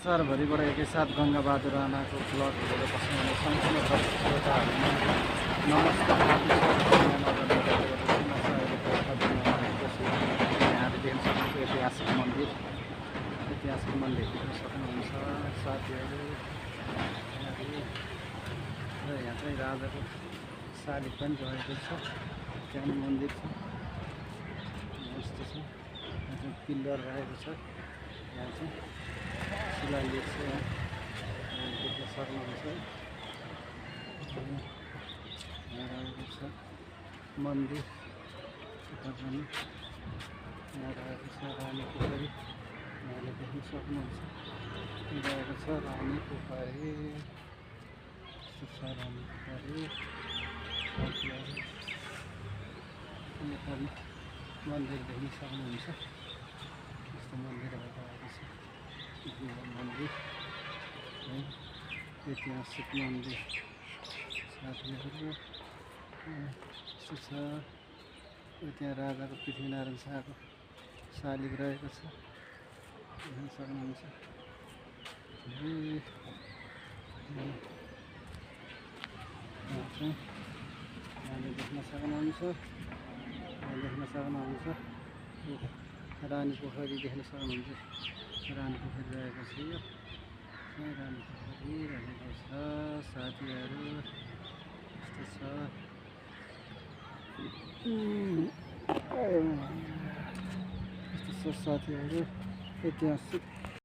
संसारभरिबाट एकैसाथ गङ्गाबहादुर राणाको ब्लग हेरेर बस्नुहुने सम्पूर्ण दर्शक श्रोताहरूमा नमस्कार। यहाँले देख्न सक्नुहुन्छ ऐतिहासिक मन्दिर देख्न सक्नुहुन्छ साथीहरू। र यहाँ चाहिँ राजाको शालिग पनि रहेको छ, त्यहाँ मन्दिर छ, यस्तो छ। यहाँ चाहिँ पिल्लर रहेको छ, यहाँ चाहिँ शिलालेख छ, यहाँ देख्न सक्नुहुन्छ। यहाँ रहेको छ मन्दिर, यहाँ रहेको छ रानी पोखरी, यहाँले देख्न सक्नुहुन्छ। रहेको छ रानी पोखरी, रानी पोखरी मन्दिर देख्न सक्नुहुन्छ। यस्तो मन्दिरहरू रहेको छ, मन्दिर है, ऐतिहासिक मन्दिर साथीहरू। यस्तो छ, त्यहाँ राजाको पृथ्वीनारायण शाहको शालिग रहेको छ, देख्न सक्नुहुन्छ। यहाँले देख्न सक्नुहुन्छ, रानी पोखरी देख्न सक्नुहुन्छ। रानी पोखरी रहेको छ, यो रानी पोखरी रहेको छ साथीहरू। यस्तो छ साथीहरू, ऐतिहासिक